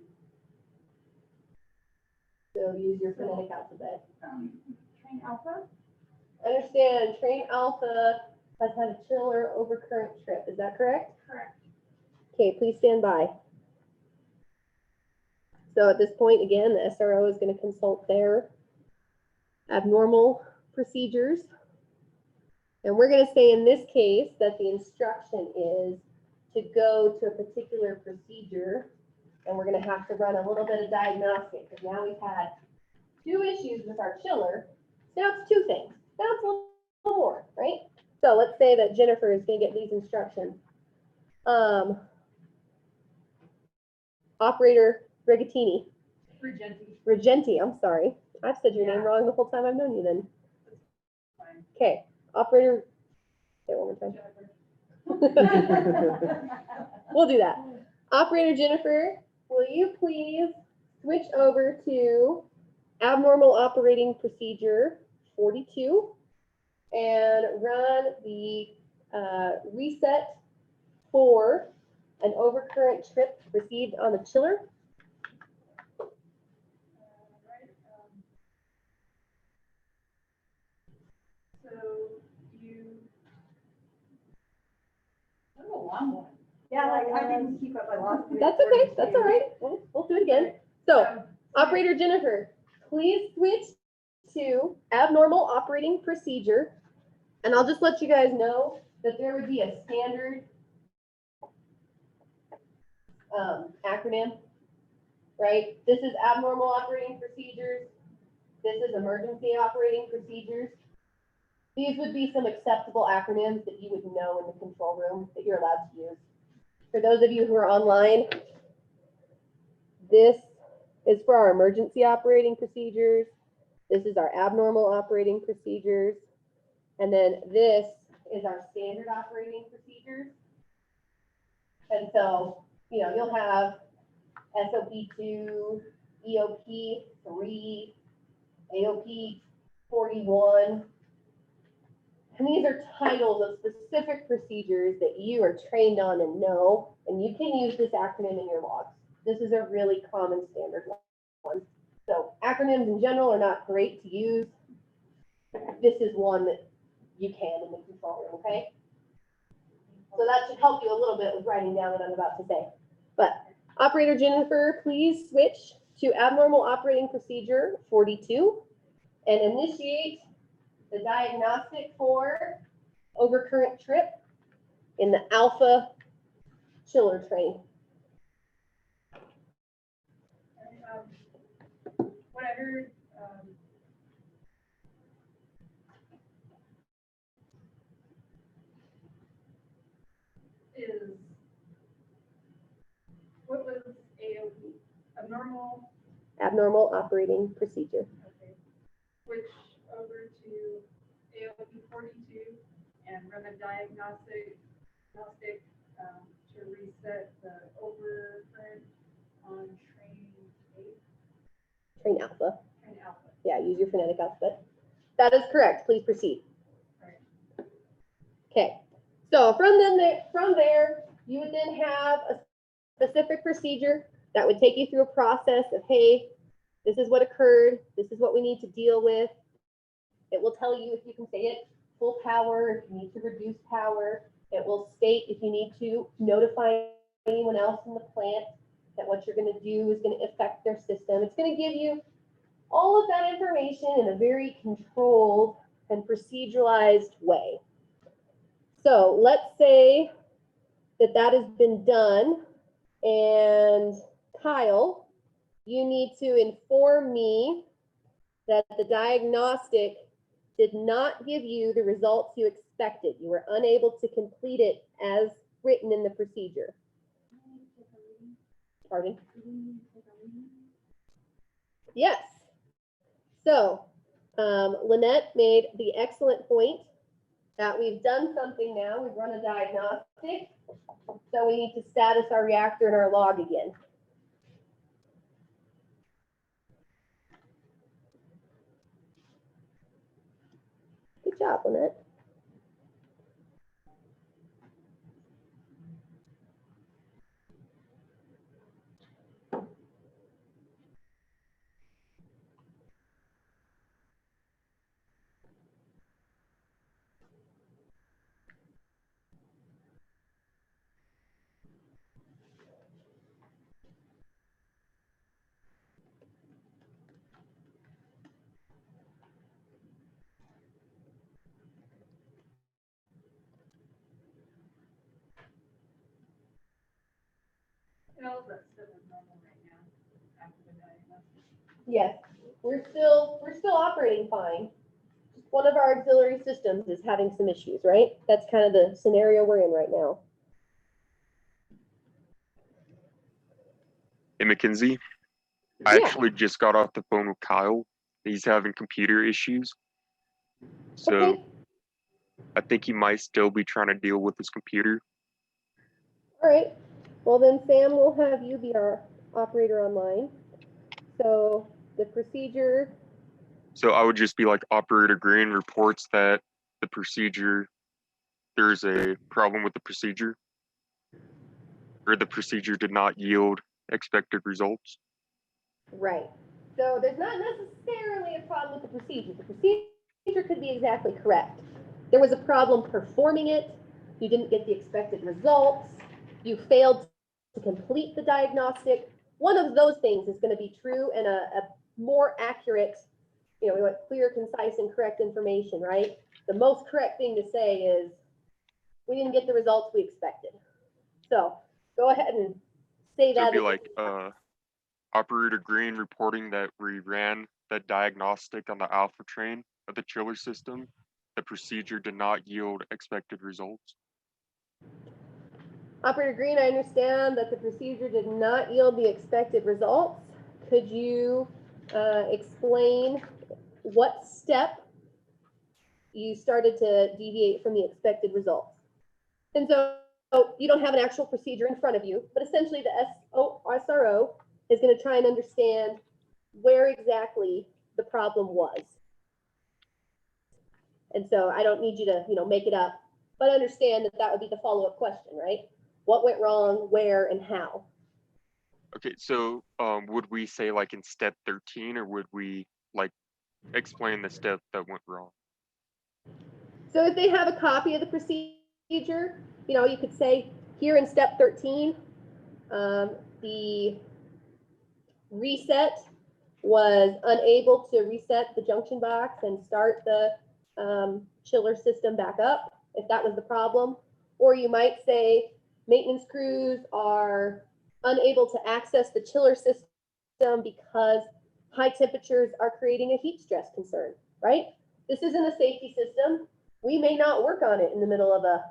So use your phonetic alphabet. train alpha. Understand, train alpha has had a chiller overcurrent trip. Is that correct? Correct. Okay, please stand by. So at this point, again, the SRO is going to consult their abnormal procedures. And we're going to say in this case that the instruction is to go to a particular procedure. And we're going to have to run a little bit of diagnostic because now we've had 2 issues with our chiller. Now it's 2 things. Now it's a little more, right? So let's say that Jennifer is going to get these instructions. Operator Rigatini. Regenti, I'm sorry. I've said your name Yeah. wrong the whole time I've known you then. Fine. Okay, operator, say it one more time. We'll do that. Operator Jennifer, will you please switch over to abnormal operating procedure 42 and run the reset for an overcurrent trip received on the chiller? Right, so you. That's a long one. Yeah, like I didn't keep up, I lost it. That's okay, that's all right. We'll do it again. So, Operator Jennifer, please switch to abnormal operating procedure. And I'll just let you guys know that there would be a standard acronym, right? This is abnormal operating procedures. This is emergency operating procedures. These would be some acceptable acronyms that you would know in the control room that you're allowed to use. For those of you who are online, this is for our emergency operating procedures. This is our abnormal operating procedures. And then this is our standard operating procedures. And so, you know, you'll have SOP2, EOP3, AOP 41. And these are titles of specific procedures that you are trained on and know, and you can use this acronym in your logs. This is a really common standard one. So acronyms in general are not great to use. This is one that you can in the control room, okay? So that should help you a little bit with writing down what I'm about to say. But Operator Jennifer, please switch to abnormal operating procedure 42 and initiate the diagnostic for overcurrent trip in the alpha chiller train. What I heard, is, what was AOP? Abnormal, Abnormal operating procedure. okay. Switch over to AOP 42 and run a diagnostic to reset the overcurrent on train 8, Train alpha. train alpha. Yeah, use your phonetic alphabet. That is correct. Please proceed. Right. Okay. So from there, you would then have a specific procedure that would take you through a process of, hey, this is what occurred. This is what we need to deal with. It will tell you if you can say it full power, if you need to reduce power. It will state if you need to notify anyone else in the plant that what you're going to do is going to affect their system. It's going to give you all of that information in a very controlled and proceduralized way. So let's say that that has been done, and Kyle, you need to inform me that the diagnostic did not give you the results you expected. You were unable to complete it as written in the procedure. Pardon? Yes. So Lynette made the excellent point that we've done something now. We've run a diagnostic. So we need to status our reactor and our log again. Good job, Lynette. And all of that stuff is normal right now after the diagnosis. Yes, we're still operating fine. One of our auxiliary systems is having some issues, right? That's kind of the scenario we're in right now. Hey, Mackenzie, I Yeah. actually just got off the phone with Kyle. He's having computer issues. So Okay. I think he might still be trying to deal with his computer. All right. Well, then Sam will have you be our operator online. So the procedure, So I would just be like, operator Green reports that the procedure, there's a problem with the procedure, or the procedure did not yield expected results. right. So there's not necessarily a problem with the procedure. The procedure could be exactly correct. There was a problem performing it. You didn't get the expected results. You failed to complete the diagnostic. One of those things is going to be true, and a more accurate, we want clear, concise, and correct information, right? The most correct thing to say is, we didn't get the results we expected. So go ahead and say So that. it'd be like, operator Green reporting that we ran the diagnostic on the alpha train of the chiller system. The procedure did not yield expected results. Operator Green, I understand that the procedure did not yield the expected results. Could you explain what step you started to deviate from the expected results? And so you don't have an actual procedure in front of you, but essentially the SRO is going to try and understand where exactly the problem was. And so I don't need you to, make it up, but understand that that would be the follow-up question, right? What went wrong, where, and how? Okay, so would we say like in step 13, or would we like explain the step that went wrong? So if they have a copy of the procedure, you could say here in step 13, the reset was unable to reset the junction box and start the chiller system back up, if that was the problem. Or you might say maintenance crews are unable to access the chiller system because high temperatures are creating a heat stress concern, right? This isn't a safety system. We may not work on it in the middle of a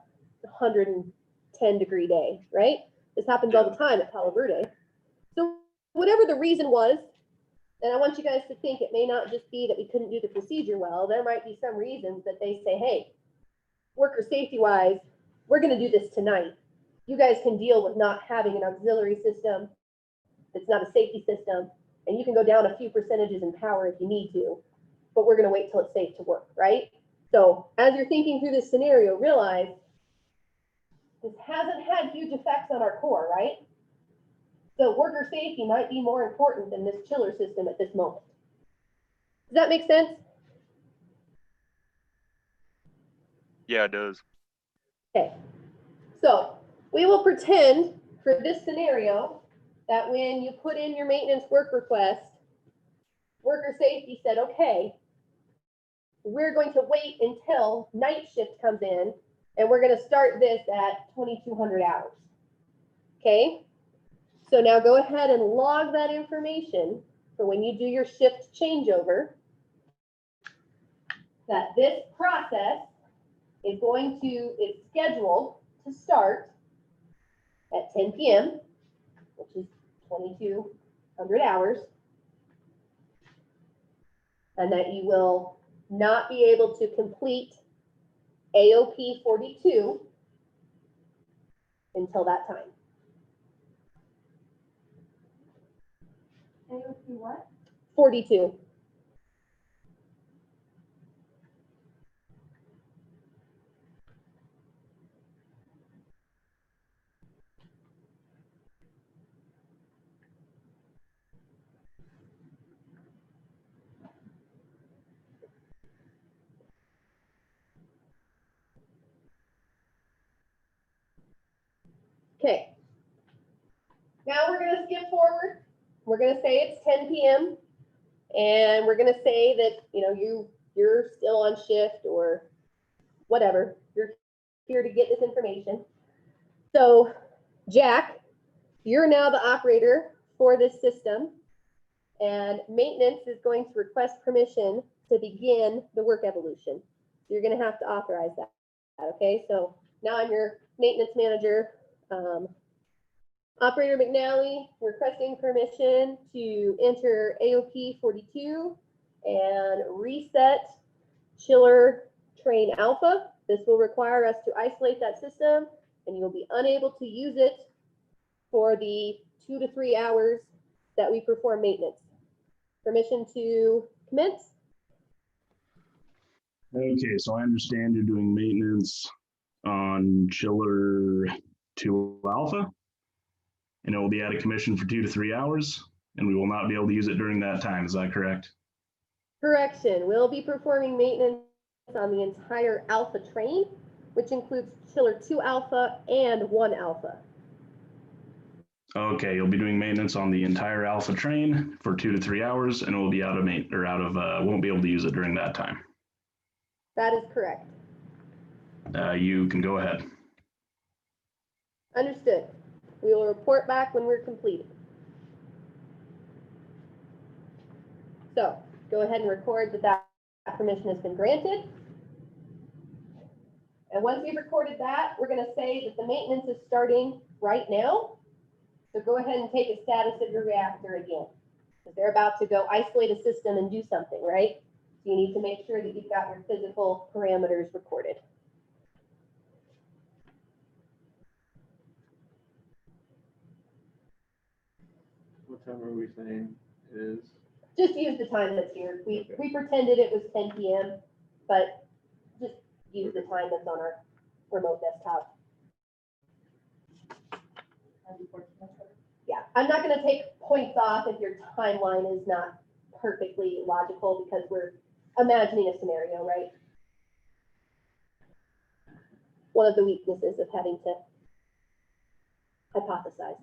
110-degree day, right? This happens all the time at Palo Verde. So whatever the reason was, and I want you guys to think it may not just be that we couldn't do the procedure well. There might be some reasons that they say, hey, worker safety wise, we're going to do this tonight. You guys can deal with not having an auxiliary system that's not a safety system, and you can go down a few percentages in power if you need to, but we're going to wait till it's safe to work, right? So as you're thinking through this scenario, realize this hasn't had huge effects on our core, right? So worker safety might be more important than this chiller system at this moment. Does that make sense? Yeah, it does. Okay. So we will pretend for this scenario that when you put in your maintenance work request, worker safety said, okay, we're going to wait until night shift comes in and we're going to start this at 2,200 hours. Okay. So now go ahead and log that information for when you do your shift changeover, that this process is it's scheduled to start at 10 p.m., which is 2,200 hours, and that you will not be able to complete AOP 42 until that time. AOP what? 42. Okay. Now we're going to skip forward. We're going to say it's 10 p.m. and we're going to say that, you're still on shift or whatever. You're here to get this information. So, Jack, you're now the operator for this system, and maintenance is going to request permission to begin the work evolution. You're going to have to authorize that. Okay, so now I'm your maintenance manager. Operator McNally requesting permission to enter AOP 42 and reset chiller train alpha. This will require us to isolate that system, and you'll be unable to use it for the 2 to 3 hours that we perform maintenance. Permission to commence? Okay, so I understand you're doing maintenance on chiller 2 alpha, and it will be out of commission for 2 to 3 hours, and we will not be able to use it during that time. Is that correct? Correction. We'll be performing maintenance on the entire alpha train, which includes chiller 2 alpha and 1 alpha. Okay, you'll be doing maintenance on the entire alpha train for 2 to 3 hours, and it will be won't be able to use it during that time. That is correct. You can go ahead. Understood. We will report back when we're completed. So go ahead and record that permission has been granted. And once you've recorded that, we're going to say that the maintenance is starting right now. So go ahead and take a status of your reactor again. Because they're about to go isolate a system and do something, right? So you need to make sure that you've got your physical parameters recorded. What time are we saying it is? Just use the time that's here. We pretended it was 10 p.m., but just use the time that's on our remote desktop. Yeah, I'm not going to take points off if your timeline is not perfectly logical because we're imagining a scenario, right? One of the weaknesses of having to hypothesize.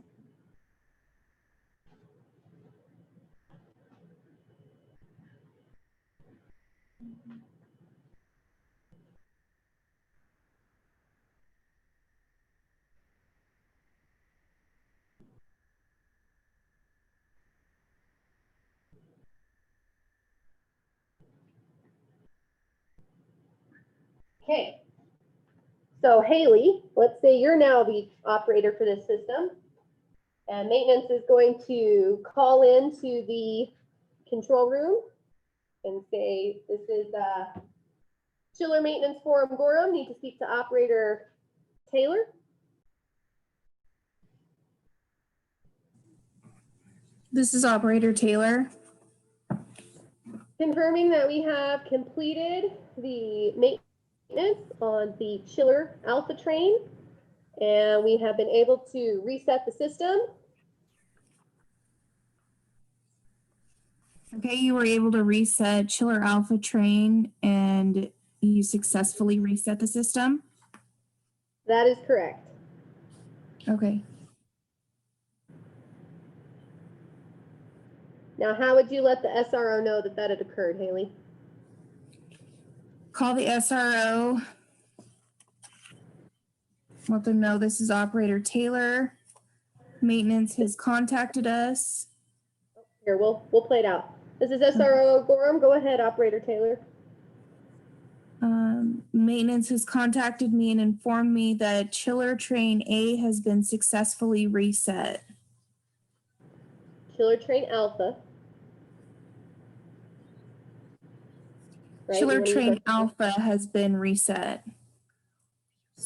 Okay. So Haley, let's say you're now the operator for this system. And maintenance is going to call into the control room and say, this is chiller maintenance forum Gorham, need to speak to operator Taylor. This is operator Taylor. Confirming that we have completed the maintenance on the chiller alpha train, and we have been able to reset the system. Okay, you were able to reset chiller alpha train and you successfully reset the system. That is correct. Okay. Now, how would you let the SRO know that that had occurred, Haley? Call the SRO. Let them know this is operator Taylor. Maintenance has contacted us. Here, we'll play it out. This is SRO Gorham. Go ahead, operator Taylor. Maintenance has contacted me and informed me that chiller train A has been successfully reset. Chiller train alpha. Right? Chiller You wanna use train our- alpha has been reset.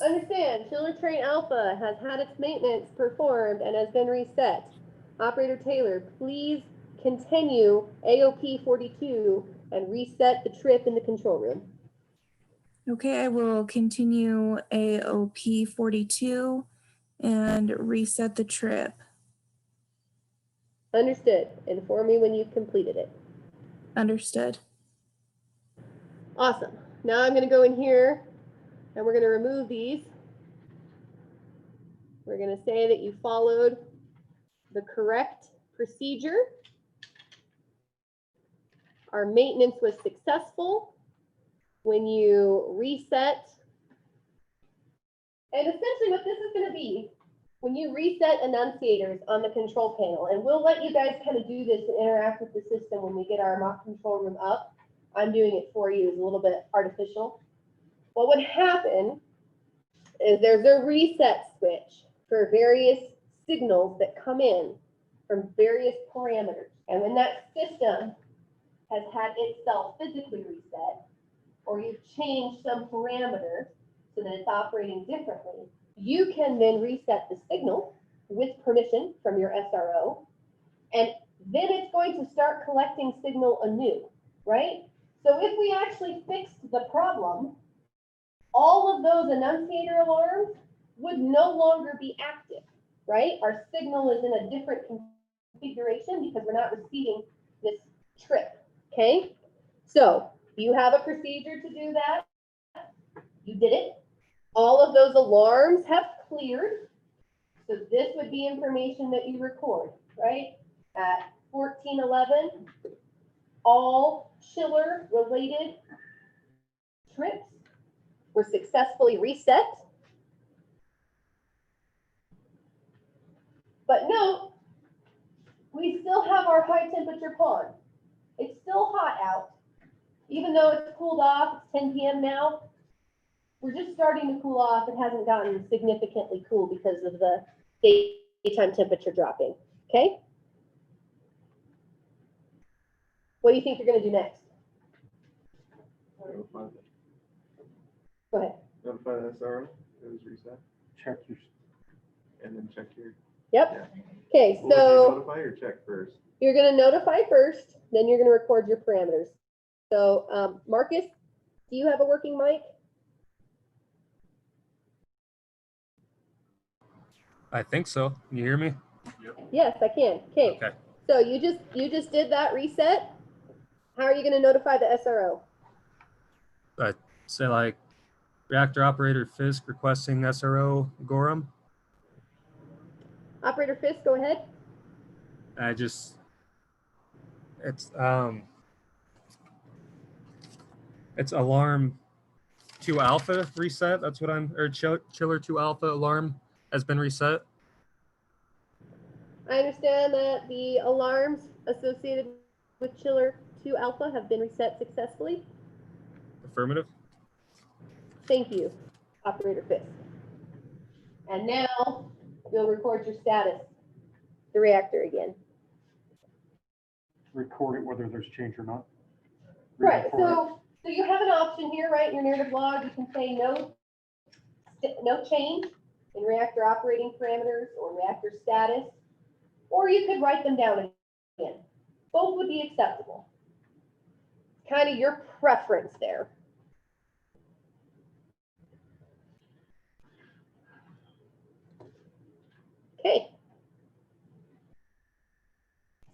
Understand, chiller train alpha has had its maintenance performed and has been reset. Operator Taylor, please continue AOP 42 and reset the trip in the control room. Okay, I will continue AOP 42 and reset the trip. Understood. Inform me when you've completed it. Understood. Awesome. Now I'm going to go in here and we're going to remove these. We're going to say that you followed the correct procedure. Our maintenance was successful when you reset. And essentially what this is going to be, when you reset enunciators on the control panel, and we'll let you guys kind of do this and interact with the system when we get our mock control room up. I'm doing it for you. It's a little bit artificial. What would happen is there's a reset switch for various signals that come in from various parameters. And when that system has had itself physically reset, or you've changed some parameter so that it's operating differently, you can then reset the signal with permission from your SRO, and then it's going to start collecting signal anew, right? So if we actually fixed the problem, all of those enunciator alarms would no longer be active, right? Our signal is in a different configuration because we're not receiving this trip, okay? So you have a procedure to do that. You did it. All of those alarms have cleared. So this would be information that you record, right? At 1411, all chiller related trips were successfully reset. But note, we still have our high temperature pond. It's still hot out. Even though it's cooled off, it's 10 p.m. now, we're just starting to cool off. It hasn't gotten significantly cool because of the daytime temperature dropping, okay? What do you think you're gonna do next? Go ahead. Notify the SRO, it was reset, Check your, and then check your. Yep. Okay, Will it so notify or check first? you're gonna notify first, then you're gonna record your parameters. So Marcus, do you have a working mic? I think so. Can you hear me? Yes, I can. Okay. Okay. So you just did that reset. How are you gonna notify the SRO? Say like reactor operator Fisk requesting SRO Gorham. Operator Fisk, go ahead. It's alarm 2 alpha reset. That's what chiller 2 alpha alarm has been reset. I understand that the alarms associated with chiller 2 alpha have been reset successfully. Affirmative. Thank you, Operator Fisk. And now you'll record your status, the reactor again. Record it whether there's change or not. Right, Re-record so you have an option here, right, in your narrative log, you can say no change in reactor operating parameters or reactor status, or you could write them down again. Both would be acceptable. Kind of your preference there. Okay.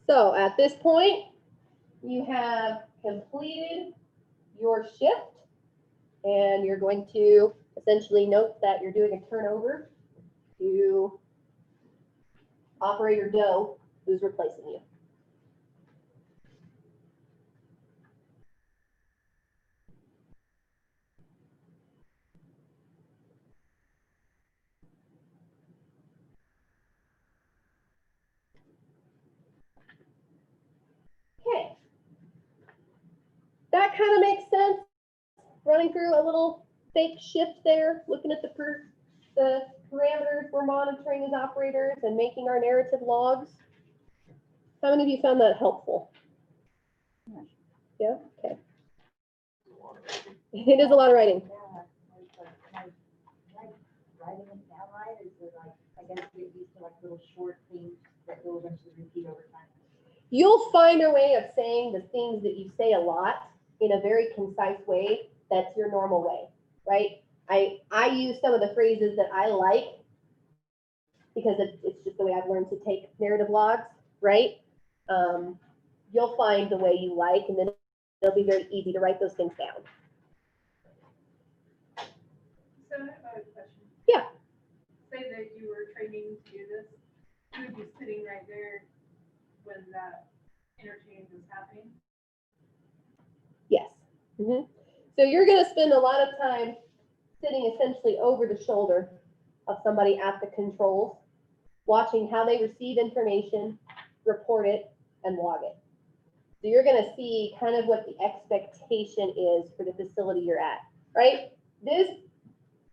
So at this point, you have completed your shift, and you're going to essentially note that you're doing a turnover to Operator Doe, who's replacing you. Okay. That kind of makes sense. Running through a little fake shift there, looking at the parameters we're monitoring as operators and making our narrative logs. How many of you found that helpful? Yeah, okay. It is a lot of writing. Writing it down right, is it like, I guess get used to like little short things that will eventually repeat over time. You'll find a way of saying the things that you say a lot in a very concise way. That's your normal way, right? I use some of the phrases that I like because it's just the way I've learned to take narrative logs, right? You'll find the way you like, and then it'll be very easy to write those things down. So I have a question. Yeah. Say that you were training to do this, you would be sitting right there when that interchange is happening. Yes. Mm-hmm. So you're going to spend a lot of time sitting essentially over the shoulder of somebody at the controls, watching how they receive information, report it, and log it. So you're going to see kind of what the expectation is for the facility you're at, right? This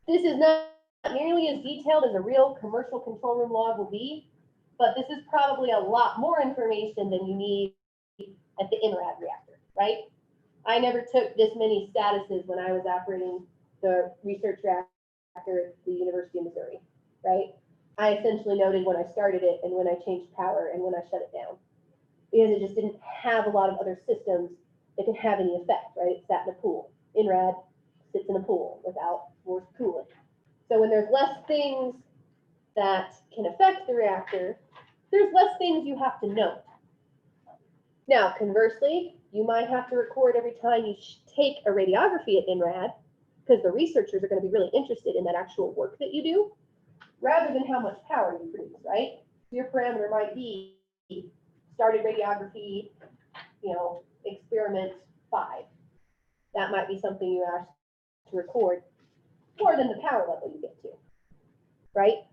is not nearly as detailed as a real commercial control room log will be, but this is probably a lot more information than you need at the INRAD reactor, right? I never took this many statuses when I was operating the research reactor at the University of Missouri, right? I essentially noted when I started it and when I changed power and when I shut it down, because it just didn't have a lot of other systems that could have any effect, right? It sat in a pool. INRAD sits in a pool without forced cooling. So when there's less things that can affect the reactor, there's less things you have to note. Now, conversely, you might have to record every time you take a radiography at INRAD, because the researchers are going to be really interested in that actual work that you do, rather than how much power you produce, right? Your parameter might be started radiography, experiment 5. That might be something you ask to record more than the power level you get to, right?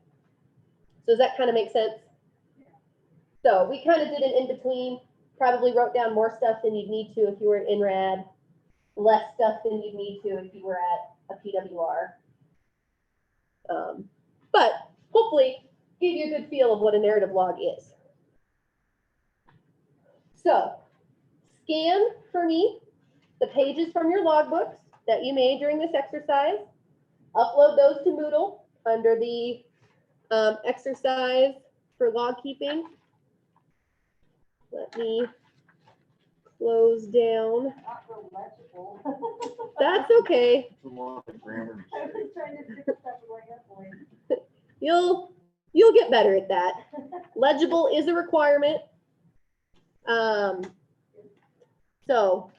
So does that kind of make sense? So we kind of did an in-between, probably wrote down more stuff than you'd need to if you were at INRAD, less stuff than you'd need to if you were at a PWR. But hopefully give you a good feel of what a narrative log is. So scan for me the pages from your logbooks that you made during this exercise. Upload those to Moodle under the exercise for log keeping. Let me close down. Not real legible. That's okay. It's a lot of grammar. I was trying to fix stuff away up for You'll get better at that. Legible is a requirement. So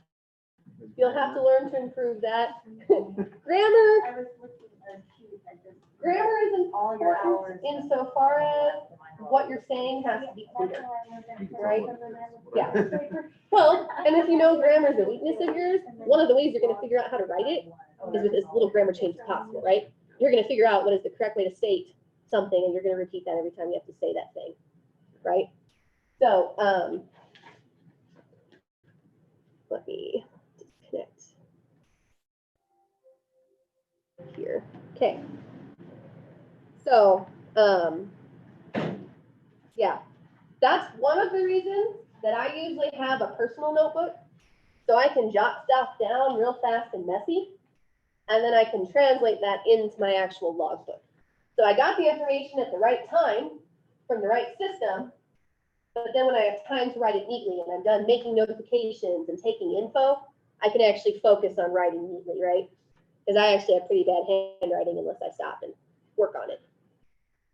you'll have to learn to improve that. Grammar. I was looking at shoot, I just. Grammar is All your hours. important insofar as what you're saying has to be clear, right? Yeah. Well, and if you know grammar is a weakness of yours, one of the ways you're going to figure out how to write it is with as little grammar change as possible, right? You're going to figure out what is the correct way to state something, and you're going to repeat that every time you have to say that thing, right? So let me disconnect. here. Okay. So, yeah, that's one of the reasons that I usually have a personal notebook, so I can jot stuff down real fast and messy, and then I can translate that into my actual logbook. So I got the information at the right time from the right system, but then when I have time to write it neatly and I'm done making notifications and taking info, I can actually focus on writing neatly, right? Because I actually have pretty bad handwriting unless I stop and work on it.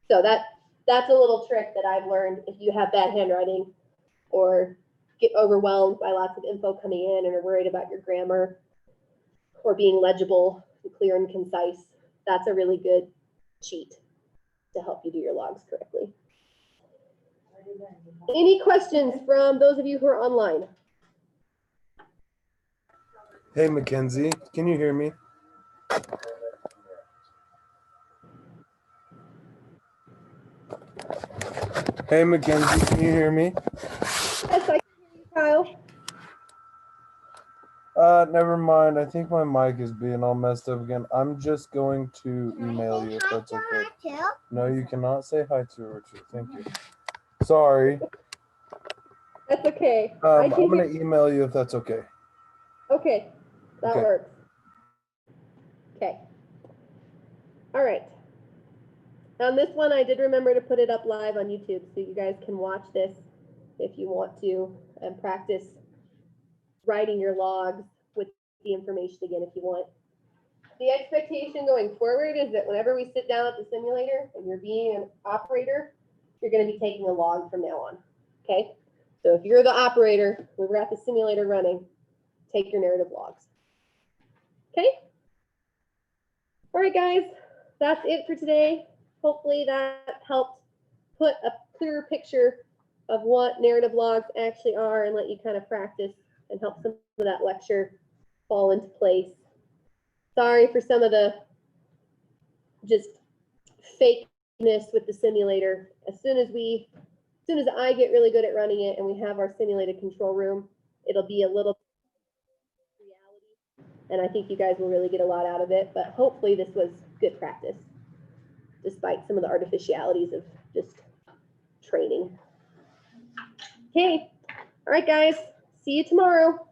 So that's a little trick that I've learned. If you have bad handwriting or get overwhelmed by lots of info coming in and are worried about your grammar or being legible and clear and concise, that's a really good cheat to help you do your logs correctly. Any questions from those of you who are online? Hey, Mackenzie, can you hear me? Hey, Mackenzie, can you hear me? Yes, I can hear you, Kyle. Never mind. I think my mic is being all messed up again. I'm just going to email you if that's okay. No, you cannot say hi to her too. Thank you. Sorry. That's okay. I'm gonna email you if that's okay. Okay, that works. Okay. All right. On this one, I did remember to put it up live on YouTube so you guys can watch this if you want to and practice writing your logs with the information again if you want. The expectation going forward is that whenever we sit down at the simulator and you're being an operator, you're going to be taking a log from now on. Okay? So if you're the operator, we've got the simulator running, take your narrative logs. Okay? All right, guys, that's it for today. Hopefully that helped put a clearer picture of what narrative logs actually are and let you kind of practice and help some of that lecture fall into place. Sorry for some of the just fakeness with the simulator. As soon as I get really good at running it and we have our simulated control room, it'll be a little reality. And I think you guys will really get a lot out of it, but hopefully this was good practice, despite some of the artificialities of just training. Okay, all right, guys, see you tomorrow.